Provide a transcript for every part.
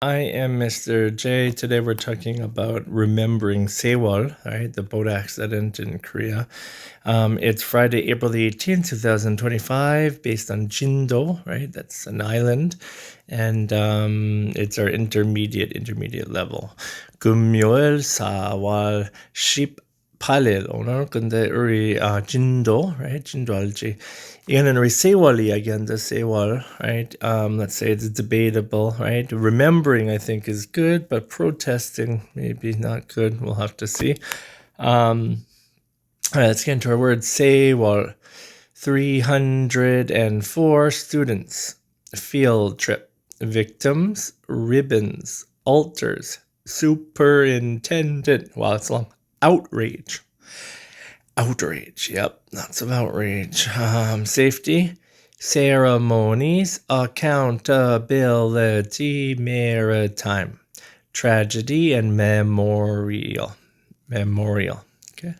I am Mr. J. Today we're talking about remembering Sewol, right, the boat accident in Korea. It's Friday, April the 18th, 2025, based on Jindo, right? That's an island. And it's our intermediate level. 금요일 4월 18일 오늘. 근데 우리 진도, right? 진도 알지? 이거는 우리 세월 이야기한다, 세월, right? Let's say it's debatable, right? Remembering, I think, is good, but protesting, maybe not good. We'll have to see. All right, let's get into our word, 세월. 304 students, field trip, victims, ribbons, altars, superintendent, wow, it's long, outrage. Outrage, yep, lots of outrage. Safety, ceremonies, accountability, maritime, tragedy, and memorial. Okay.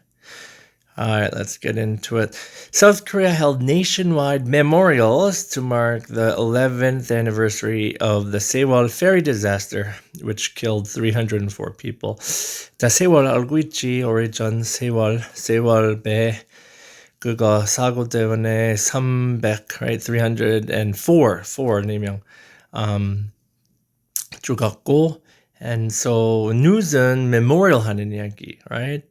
All right, let's get into it. South Korea held nationwide memorials to mark the 11th anniversary of the Sewol ferry disaster, which killed 304 people. 자, 세월 알고 있지? 오래전 세월 배 그거 사고 때문에 300, right? 304, 4명 죽었고, and so news은 memorial 하는 이야기, right?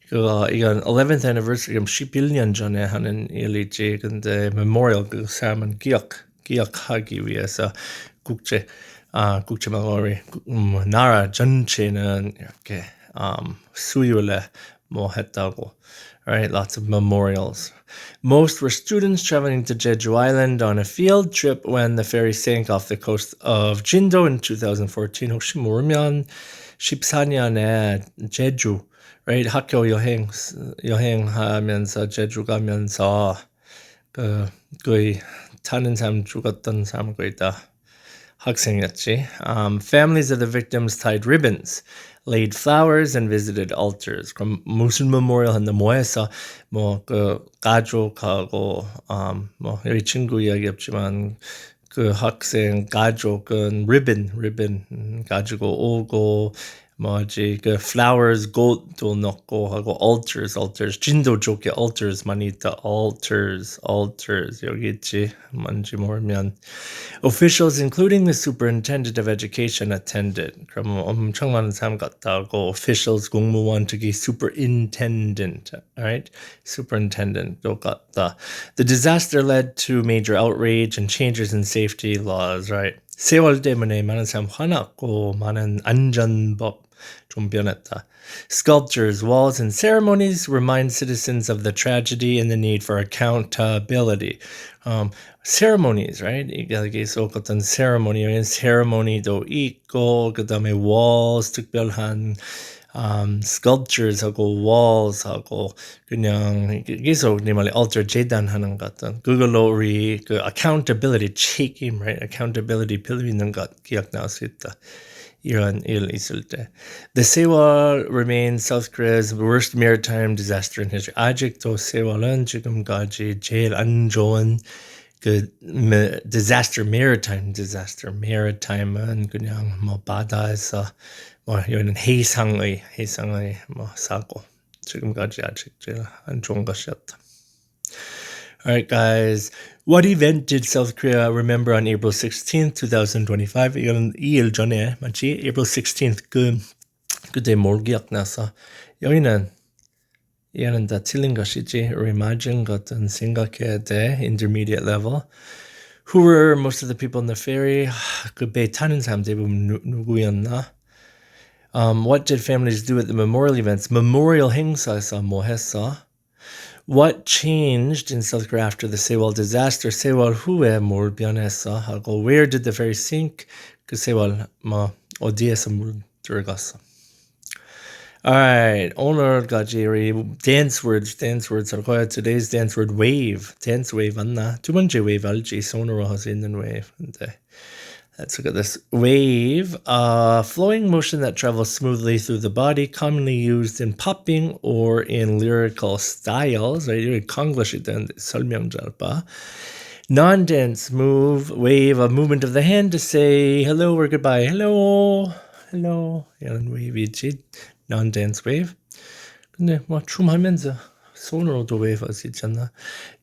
이건 11th anniversary, 11년 전에 하는 일이지. 근데 memorial, 그 사람은 기억하기 위해서 국제 말고 나라 전체는 이렇게 수요일에 뭐 했다고. Right, lots of memorials. Most were students traveling to Jeju Island on a field trip when the ferry sank off the coast of Jindo in 2014. 혹시 모르면 14년에 제주, right, 학교 여행하면서 제주 가면서 거의 타는 사람 죽었던 사람 거의 다 학생이었지. Families of the victims tied ribbons, laid flowers, and visited altars. 그럼 무슨 memorial 했나? 뭐 해서 가족하고 뭐 여기 친구 이야기 없지만 그 학생 가족은 ribbon 가지고 오고 뭐지 그 flowers 꽃도 넣고 하고 altars 진도 쪽에 altars 많이 있다. altars 여기 있지. 뭔지 모르면 officials including the superintendent of education attended. 그럼 엄청 많은 사람 갔다고. officials 공무원 특히 superintendent, right? superintendent도 갔다. The disaster led to major outrage and changes in safety laws, right? 세월 때문에 많은 사람 화났고 많은 안전법 좀 변했다. Sculptures, walls, and ceremonies remind citizens of the tragedy and the need for accountability. Ceremonies, right? 여기서 어떤 ceremony도 있고 그다음에 walls, 특별한 sculptures하고 walls하고 그냥 계속 네 말에 altar 재단하는 것 같은 그걸로 우리 그 accountability 책임, right? accountability 필요 있는 것 기억날 수 있다. 이런 일 있을 때. The Sewol remains South Korea's worst maritime disaster in history. 아직도 세월은 지금까지 제일 안 좋은 그 disaster, maritime disaster. maritime은 그냥 뭐 바다에서 뭐 여기는 해상의 뭐 사고. 지금까지 아직 제일 안 좋은 것이었다. All right, guys. What event did South Korea remember on April 16th, 2025? 이건 2일 전에, 맞지? April 16th. 그때 뭘 기억나서? 이거는 다 틀린 것이지. 우리 맞은 것은 생각해야 돼. Intermediate level. Who were most of the people in the ferry? 그 배 타는 사람 대부분 누구였나? What did families do at the memorial events? memorial 행사에서 뭐 했어? What changed in South Korea after the Sewol disaster? 세월 후에 뭘 변했어? 하고 where did the ferry sink? 그 세월 뭐 어디에서 물 들어갔어? Alright, 오늘까지 우리 dance words 할 거야. Today's dance word wave. dance wave 맞나? 두 번째 wave 알지? 손으로 할 수 있는 wave. 근데 let's look at this. Wave, flowing motion that travels smoothly through the body, commonly used in popping or in lyrical styles. right? 이게 Konglish이 되는데 설명 잘 봐. Non-dance wave, a movement of the hand to say hello or goodbye. Hello, hello. 이런 wave이지. Non-dance wave. 근데 뭐 춤하면서 손으로도 wave 할 수 있잖아.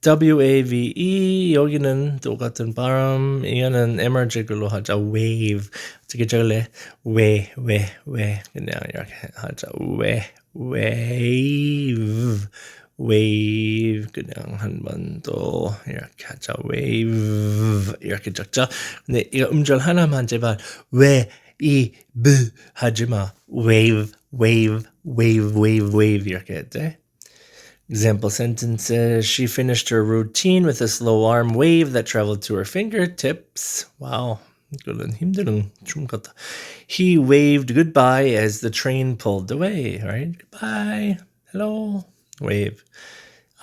WAVE 여기는 똑같은 발음. 이거는 emergic으로 하자. wave. 어떻게 적을래? 왜 그냥 이렇게 하자. wave. wave 그냥 한 번 더 이렇게 하자. wave 이렇게 적자. 근데 이거 음절 하나만 제발 wave 하지마. wave 이렇게 해야 돼. Example sentences. She finished her routine with a slow arm wave that traveled to her fingertips. Wow. 이거는 힘든 춤 같다. He waved goodbye as the train pulled away. Right? Goodbye. Hello. Wave.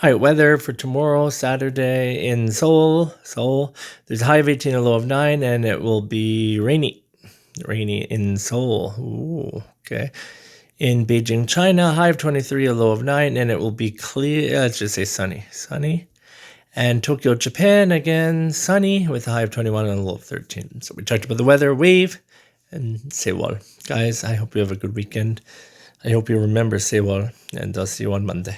All right, weather for tomorrow, Saturday in Seoul. There's a high of 18, a low of 9, and it will be rainy. Rainy in Seoul. Ooh, okay. In Beijing, China, high of 23, a low of 9, and it will be clear. Let's just say sunny. Sunny. And Tokyo, Japan, again, sunny with a high of 21 and a low of 13. So we talked about the weather, wave, and Sewol. Guys, I hope you have a good weekend. I hope you remember Sewol, and I'll see you on Monday.